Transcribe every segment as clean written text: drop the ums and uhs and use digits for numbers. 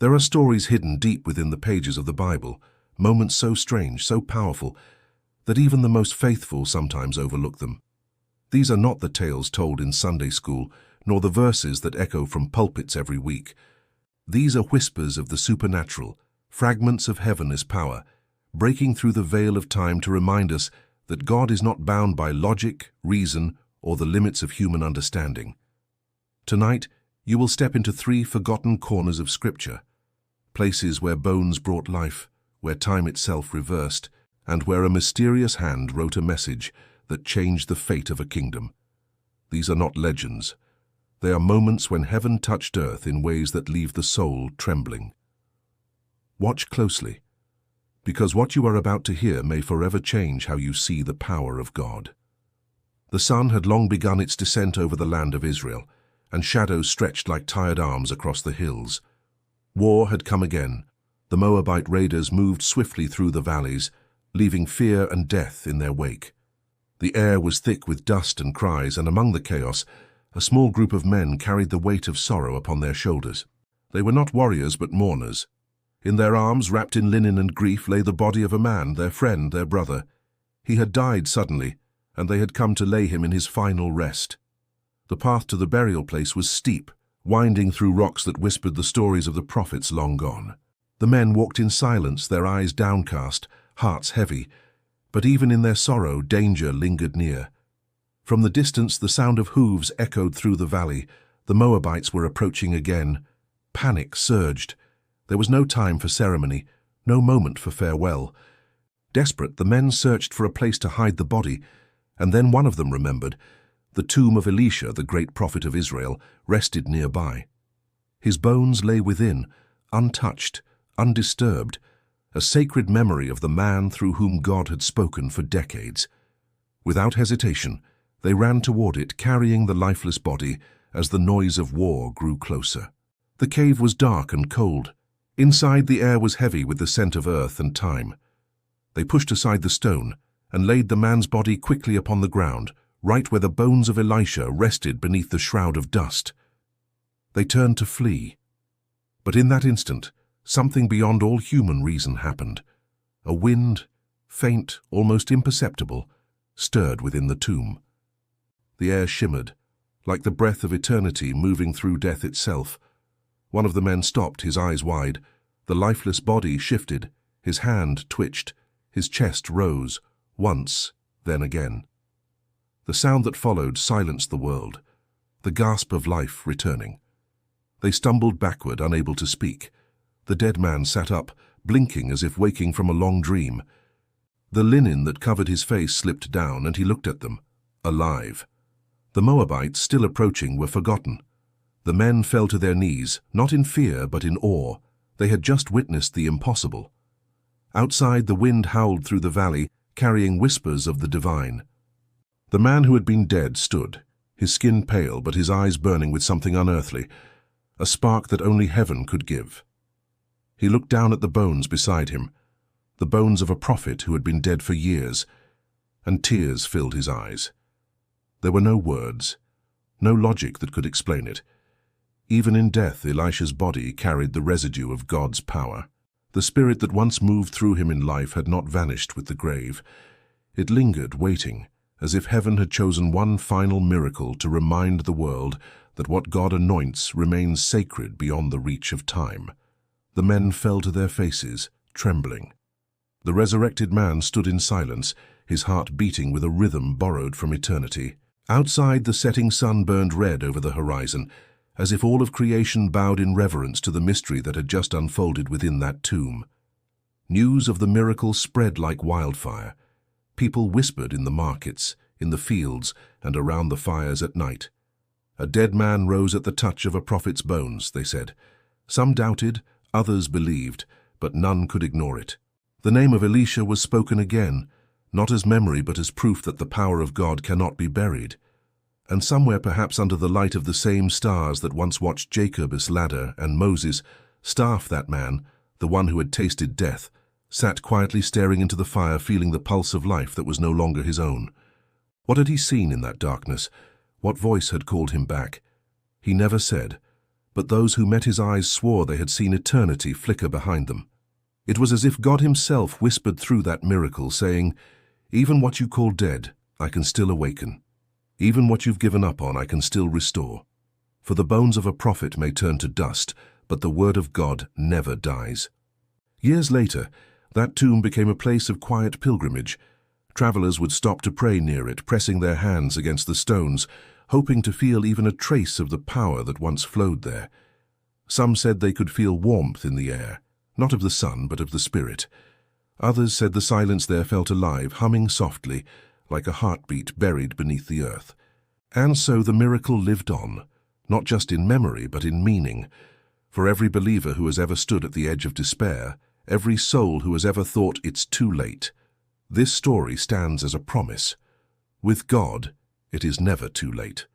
There are stories hidden deep within the pages of the Bible, moments so strange, so powerful, that even the most faithful sometimes overlook them. These are not the tales told in Sunday school, nor the verses that echo from pulpits every week. These are whispers of the supernatural, fragments of heaven's power, breaking through the veil of time to remind us that God is not bound by logic, reason, or the limits of human understanding. Tonight, you will step into 3 forgotten corners of Scripture, places where bones brought life, where time itself reversed, and where a mysterious hand wrote a message that changed the fate of a kingdom. These are not legends. They are moments when heaven touched earth in ways that leave the soul trembling. Watch closely, because what you are about to hear may forever change how you see the power of God. The sun had long begun its descent over the land of Israel, and shadows stretched like tired arms across the hills. War had come again. The Moabite raiders moved swiftly through the valleys, leaving fear and death in their wake. The air was thick with dust and cries, and among the chaos, a small group of men carried the weight of sorrow upon their shoulders. They were not warriors but mourners. In their arms, wrapped in linen and grief, lay the body of a man, their friend, their brother. He had died suddenly, and they had come to lay him in his final rest. The path to the burial place was steep, winding through rocks that whispered the stories of the prophets long gone. The men walked in silence, their eyes downcast, hearts heavy, but even in their sorrow, danger lingered near. From the distance, the sound of hooves echoed through the valley. The Moabites were approaching again. Panic surged. There was no time for ceremony, no moment for farewell. Desperate, the men searched for a place to hide the body, and then one of them remembered. The tomb of Elisha, the great prophet of Israel, rested nearby. His bones lay within, untouched, undisturbed, a sacred memory of the man through whom God had spoken for decades. Without hesitation, they ran toward it, carrying the lifeless body as the noise of war grew closer. The cave was dark and cold. Inside, the air was heavy with the scent of earth and time. They pushed aside the stone and laid the man's body quickly upon the ground, right where the bones of Elisha rested beneath the shroud of dust. They turned to flee. But in that instant, something beyond all human reason happened. A wind, faint, almost imperceptible, stirred within the tomb. The air shimmered, like the breath of eternity moving through death itself. One of the men stopped, his eyes wide. The lifeless body shifted, his hand twitched, his chest rose, once, then again. The sound that followed silenced the world, the gasp of life returning. They stumbled backward, unable to speak. The dead man sat up, blinking as if waking from a long dream. The linen that covered his face slipped down, and he looked at them, alive. The Moabites, still approaching, were forgotten. The men fell to their knees, not in fear but in awe. They had just witnessed the impossible. Outside, the wind howled through the valley, carrying whispers of the divine. The man who had been dead stood, his skin pale but his eyes burning with something unearthly, a spark that only heaven could give. He looked down at the bones beside him, the bones of a prophet who had been dead for years, and tears filled his eyes. There were no words, no logic that could explain it. Even in death, Elisha's body carried the residue of God's power. The spirit that once moved through him in life had not vanished with the grave. It lingered, waiting, as if heaven had chosen one final miracle to remind the world that what God anoints remains sacred beyond the reach of time. The men fell to their faces, trembling. The resurrected man stood in silence, his heart beating with a rhythm borrowed from eternity. Outside, the setting sun burned red over the horizon, as if all of creation bowed in reverence to the mystery that had just unfolded within that tomb. News of the miracle spread like wildfire. People whispered in the markets, in the fields, and around the fires at night. A dead man rose at the touch of a prophet's bones, they said. Some doubted, others believed, but none could ignore it. The name of Elisha was spoken again, not as memory but as proof that the power of God cannot be buried. And somewhere, perhaps under the light of the same stars that once watched Jacob's ladder and Moses, Staff, that man, the one who had tasted death, sat quietly staring into the fire, feeling the pulse of life that was no longer his own. What had he seen in that darkness? What voice had called him back? He never said, but those who met his eyes swore they had seen eternity flicker behind them. It was as if God himself whispered through that miracle, saying, "Even what you call dead, I can still awaken. Even what you've given up on, I can still restore. For the bones of a prophet may turn to dust, but the word of God never dies." Years later, that tomb became a place of quiet pilgrimage. Travelers would stop to pray near it, pressing their hands against the stones, hoping to feel even a trace of the power that once flowed there. Some said they could feel warmth in the air, not of the sun, but of the spirit. Others said the silence there felt alive, humming softly, like a heartbeat buried beneath the earth. And so the miracle lived on, not just in memory, but in meaning. For every believer who has ever stood at the edge of despair, every soul who has ever thought it's too late, this story stands as a promise. With God, it is never too late.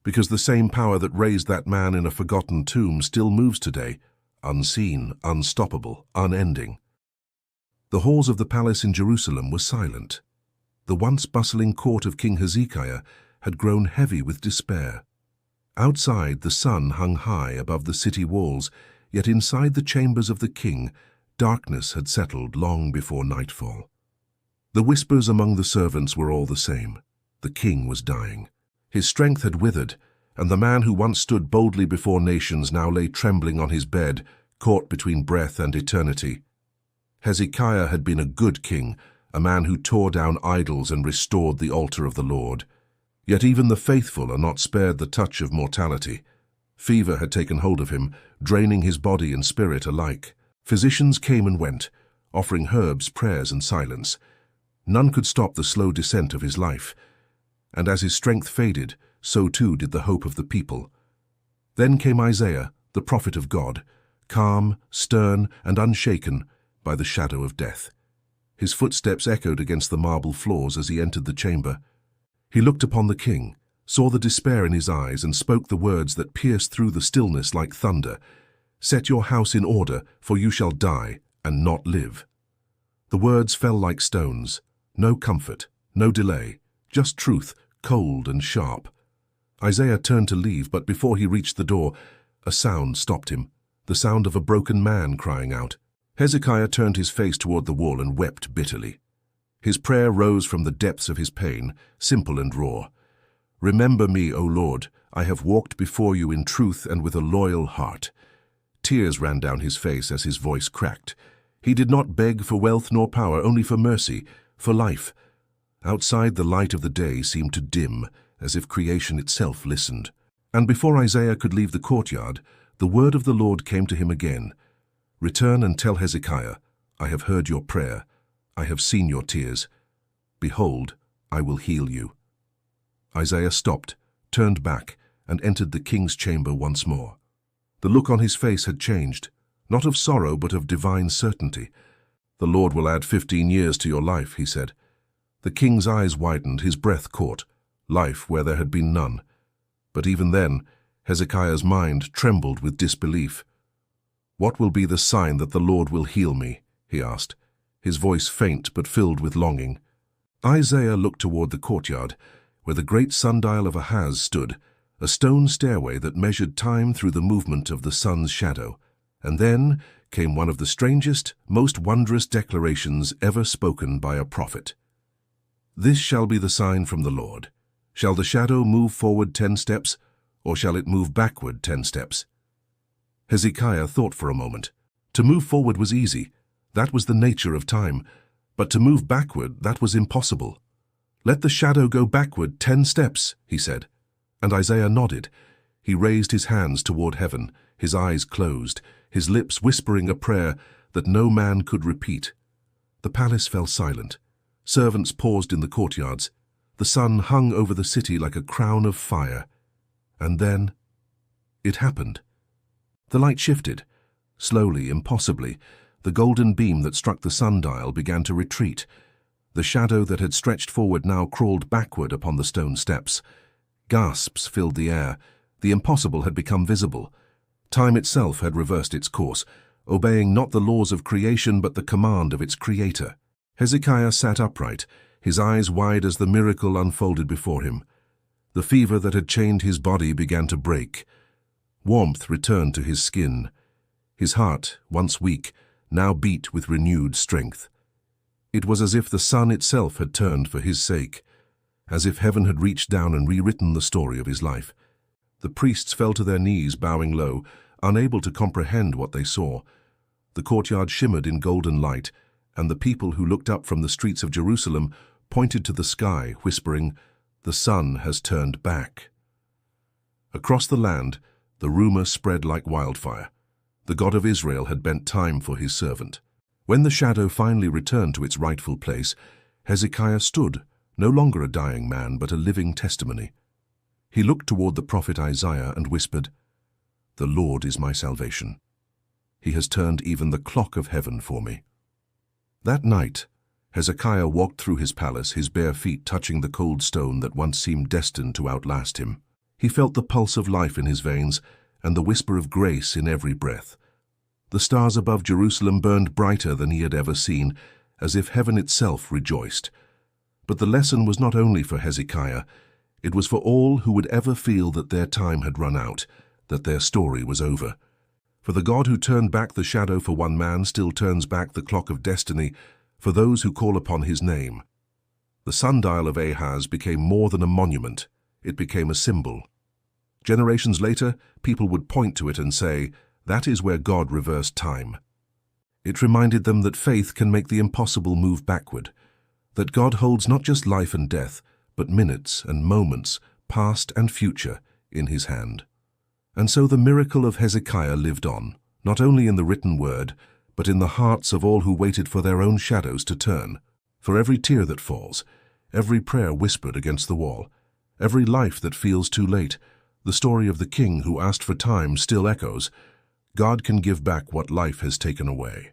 Because the same power that raised that man in a forgotten tomb still moves today, unseen, unstoppable, unending. The halls of the palace in Jerusalem were silent. The once bustling court of King Hezekiah had grown heavy with despair. Outside, the sun hung high above the city walls, yet inside the chambers of the king, darkness had settled long before nightfall. The whispers among the servants were all the same. The king was dying. His strength had withered, and the man who once stood boldly before nations now lay trembling on his bed, caught between breath and eternity. Hezekiah had been a good king, a man who tore down idols and restored the altar of the Lord. Yet even the faithful are not spared the touch of mortality. Fever had taken hold of him, draining his body and spirit alike. Physicians came and went, offering herbs, prayers, and silence. None could stop the slow descent of his life. And as his strength faded, so too did the hope of the people. Then came Isaiah, the prophet of God, calm, stern, and unshaken by the shadow of death. His footsteps echoed against the marble floors as he entered the chamber. He looked upon the king, saw the despair in his eyes, and spoke the words that pierced through the stillness like thunder. "Set your house in order, for you shall die and not live." The words fell like stones. No comfort, no delay, just truth, cold and sharp. Isaiah turned to leave, but before he reached the door, a sound stopped him, the sound of a broken man crying out. Hezekiah turned his face toward the wall and wept bitterly. His prayer rose from the depths of his pain, simple and raw. "Remember me, O Lord, I have walked before you in truth and with a loyal heart." Tears ran down his face as his voice cracked. He did not beg for wealth nor power, only for mercy, for life. Outside, the light of the day seemed to dim, as if creation itself listened. And before Isaiah could leave the courtyard, the word of the Lord came to him again. "Return and tell Hezekiah, I have heard your prayer. I have seen your tears. Behold, I will heal you." Isaiah stopped, turned back, and entered the king's chamber once more. The look on his face had changed, not of sorrow but of divine certainty. "The Lord will add 15 years to your life," he said. The king's eyes widened, his breath caught, life where there had been none. But even then, Hezekiah's mind trembled with disbelief. "What will be the sign that the Lord will heal me?" he asked, his voice faint but filled with longing. Isaiah looked toward the courtyard, where the great sundial of Ahaz stood, a stone stairway that measured time through the movement of the sun's shadow. And then came one of the strangest, most wondrous declarations ever spoken by a prophet. "This shall be the sign from the Lord. Shall the shadow move forward 10 steps, or shall it move backward 10 steps? Hezekiah thought for a moment. To move forward was easy. That was the nature of time. But to move backward, that was impossible. "Let the shadow go backward 10 steps, he said. And Isaiah nodded. He raised his hands toward heaven, his eyes closed, his lips whispering a prayer that no man could repeat. The palace fell silent. Servants paused in the courtyards. The sun hung over the city like a crown of fire. And then it happened. The light shifted. Slowly, impossibly, the golden beam that struck the sundial began to retreat. The shadow that had stretched forward now crawled backward upon the stone steps. Gasps filled the air. The impossible had become visible. Time itself had reversed its course, obeying not the laws of creation but the command of its creator. Hezekiah sat upright, his eyes wide as the miracle unfolded before him. The fever that had chained his body began to break. Warmth returned to his skin. His heart, once weak, now beat with renewed strength. It was as if the sun itself had turned for his sake, as if heaven had reached down and rewritten the story of his life. The priests fell to their knees, bowing low, unable to comprehend what they saw. The courtyard shimmered in golden light, and the people who looked up from the streets of Jerusalem pointed to the sky, whispering, "The sun has turned back." Across the land, the rumor spread like wildfire. The God of Israel had bent time for his servant. When the shadow finally returned to its rightful place, Hezekiah stood, no longer a dying man, but a living testimony. He looked toward the prophet Isaiah and whispered, "The Lord is my salvation. He has turned even the clock of heaven for me." That night, Hezekiah walked through his palace, his bare feet touching the cold stone that once seemed destined to outlast him. He felt the pulse of life in his veins and the whisper of grace in every breath. The stars above Jerusalem burned brighter than he had ever seen, as if heaven itself rejoiced. But the lesson was not only for Hezekiah, it was for all who would ever feel that their time had run out, that their story was over. For the God who turned back the shadow for one man still turns back the clock of destiny for those who call upon his name. The sundial of Ahaz became more than a monument, it became a symbol. Generations later, people would point to it and say, "That is where God reversed time." It reminded them that faith can make the impossible move backward, that God holds not just life and death, but minutes and moments, past and future, in his hand. And so the miracle of Hezekiah lived on, not only in the written word, but in the hearts of all who waited for their own shadows to turn. For every tear that falls, every prayer whispered against the wall, every life that feels too late, the story of the king who asked for time still echoes. God can give back what life has taken away.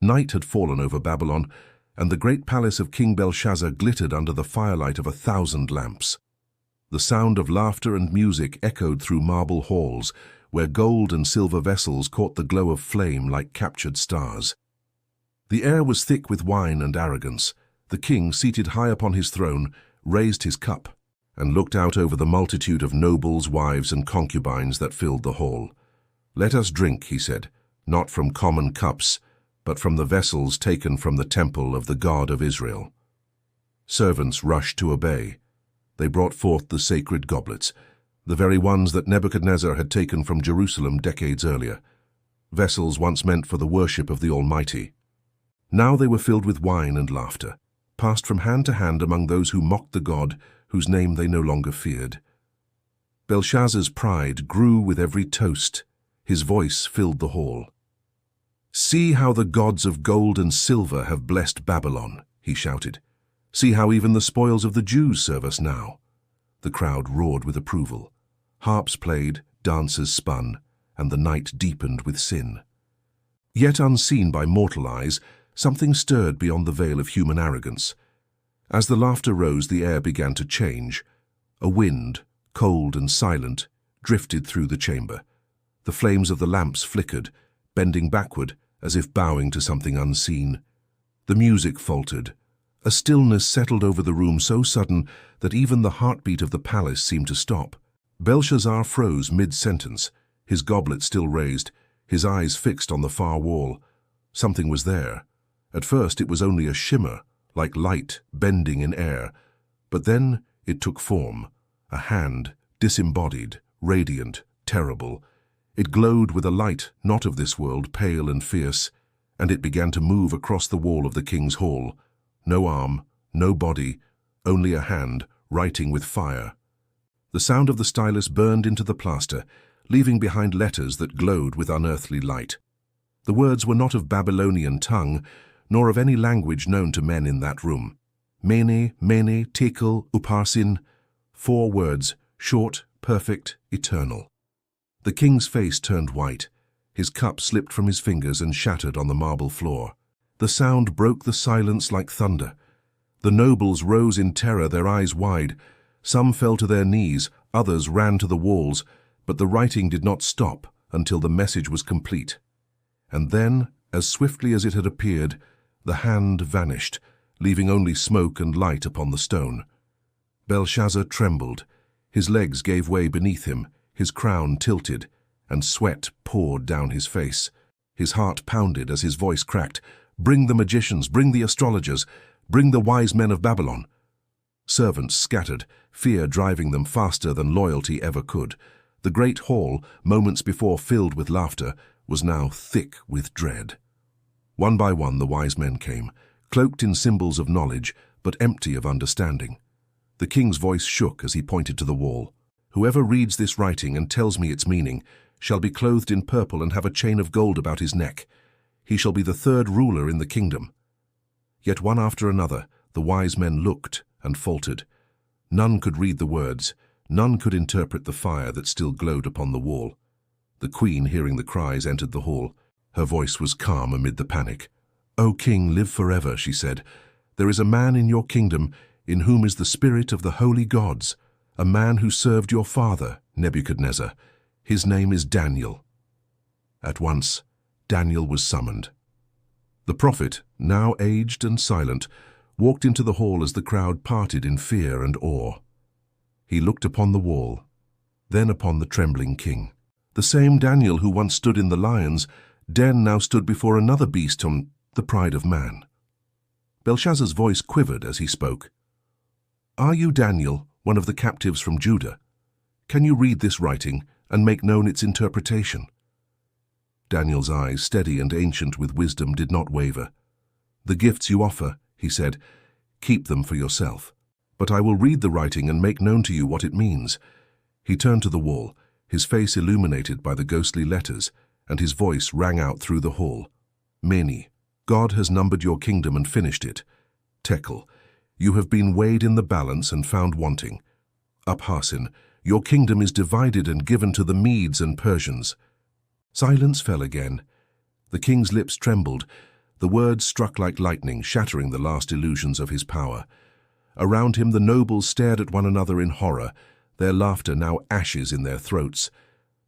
Night had fallen over Babylon, and the great palace of King Belshazzar glittered under the firelight of 1,000 lamps. The sound of laughter and music echoed through marble halls, where gold and silver vessels caught the glow of flame like captured stars. The air was thick with wine and arrogance. The king, seated high upon his throne, raised his cup and looked out over the multitude of nobles, wives, and concubines that filled the hall. "Let us drink," he said, "not from common cups, but from the vessels taken from the temple of the God of Israel." Servants rushed to obey. They brought forth the sacred goblets, the very ones that Nebuchadnezzar had taken from Jerusalem decades earlier, vessels once meant for the worship of the Almighty. Now they were filled with wine and laughter, passed from hand to hand among those who mocked the God whose name they no longer feared. Belshazzar's pride grew with every toast. His voice filled the hall. "See how the gods of gold and silver have blessed Babylon," he shouted. "See how even the spoils of the Jews serve us now." The crowd roared with approval. Harps played, dancers spun, and the night deepened with sin. Yet unseen by mortal eyes, something stirred beyond the veil of human arrogance. As the laughter rose, the air began to change. A wind, cold and silent, drifted through the chamber. The flames of the lamps flickered, bending backward as if bowing to something unseen. The music faltered. A stillness settled over the room so sudden that even the heartbeat of the palace seemed to stop. Belshazzar froze mid-sentence, his goblet still raised, his eyes fixed on the far wall. Something was there. At first it was only a shimmer, like light bending in air, but then it took form, a hand, disembodied, radiant, terrible. It glowed with a light not of this world, pale and fierce, and it began to move across the wall of the king's hall. No arm, no body, only a hand, writing with fire. The sound of the stylus burned into the plaster, leaving behind letters that glowed with unearthly light. The words were not of Babylonian tongue, nor of any language known to men in that room. Mene, mene, tekel, upharsin. 4 words, short, perfect, eternal. The king's face turned white. His cup slipped from his fingers and shattered on the marble floor. The sound broke the silence like thunder. The nobles rose in terror, their eyes wide. Some fell to their knees, others ran to the walls, but the writing did not stop until the message was complete. And then, as swiftly as it had appeared, the hand vanished, leaving only smoke and light upon the stone. Belshazzar trembled. His legs gave way beneath him. His crown tilted, and sweat poured down his face. His heart pounded as his voice cracked. "Bring the magicians, bring the astrologers, bring the wise men of Babylon." Servants scattered, fear driving them faster than loyalty ever could. The great hall, moments before filled with laughter, was now thick with dread. One by one the wise men came, cloaked in symbols of knowledge, but empty of understanding. The king's voice shook as he pointed to the wall. "Whoever reads this writing and tells me its meaning shall be clothed in purple and have a chain of gold about his neck. He shall be the third ruler in the kingdom." Yet one after another, the wise men looked and faltered. None could read the words, none could interpret the fire that still glowed upon the wall. The queen, hearing the cries, entered the hall. Her voice was calm amid the panic. "O king, live forever," she said. "There is a man in your kingdom in whom is the spirit of the holy gods, a man who served your father, Nebuchadnezzar. His name is Daniel." At once, Daniel was summoned. The prophet, now aged and silent, walked into the hall as the crowd parted in fear and awe. He looked upon the wall, then upon the trembling king. The same Daniel who once stood in the lion's den now stood before another beast on the pride of man. Belshazzar's voice quivered as he spoke. "Are you Daniel, one of the captives from Judah? Can you read this writing and make known its interpretation?" Daniel's eyes, steady and ancient with wisdom, did not waver. "The gifts you offer," he said, "keep them for yourself. But I will read the writing and make known to you what it means." He turned to the wall, his face illuminated by the ghostly letters, and his voice rang out through the hall. "Mene, God has numbered your kingdom and finished it. Tekel, you have been weighed in the balance and found wanting. Upharsin, your kingdom is divided and given to the Medes and Persians." Silence fell again. The king's lips trembled. The words struck like lightning, shattering the last illusions of his power. Around him the nobles stared at one another in horror, their laughter now ashes in their throats.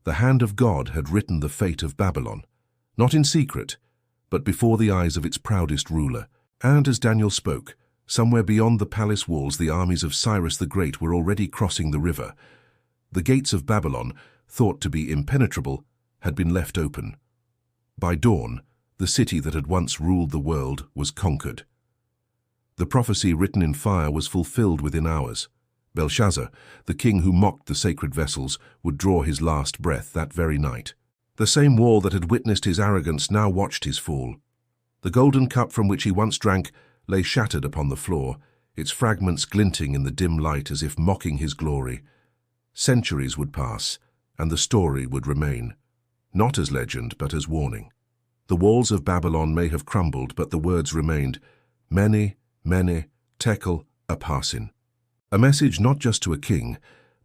The hand of God had written the fate of Babylon, not in secret, but before the eyes of its proudest ruler. And as Daniel spoke, somewhere beyond the palace walls the armies of Cyrus the Great were already crossing the river. The gates of Babylon, thought to be impenetrable, had been left open. By dawn, the city that had once ruled the world was conquered. The prophecy written in fire was fulfilled within hours. Belshazzar, the king who mocked the sacred vessels, would draw his last breath that very night. The same wall that had witnessed his arrogance now watched his fall. The golden cup from which he once drank lay shattered upon the floor, its fragments glinting in the dim light as if mocking his glory. Centuries would pass, and the story would remain, not as legend but as warning. The walls of Babylon may have crumbled, but the words remained, Mene, Mene, Tekel, Upharsin. A message not just to a king,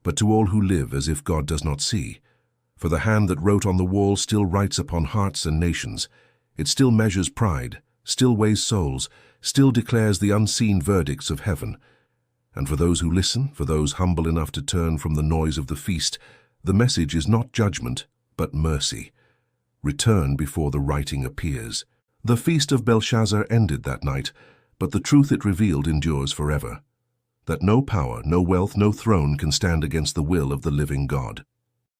but to all who live as if God does not see. For the hand that wrote on the wall still writes upon hearts and nations. It still measures pride, still weighs souls, still declares the unseen verdicts of heaven. And for those who listen, for those humble enough to turn from the noise of the feast, the message is not judgment, but mercy. Return before the writing appears. The feast of Belshazzar ended that night, but the truth it revealed endures forever. That no power, no wealth, no throne can stand against the will of the living God.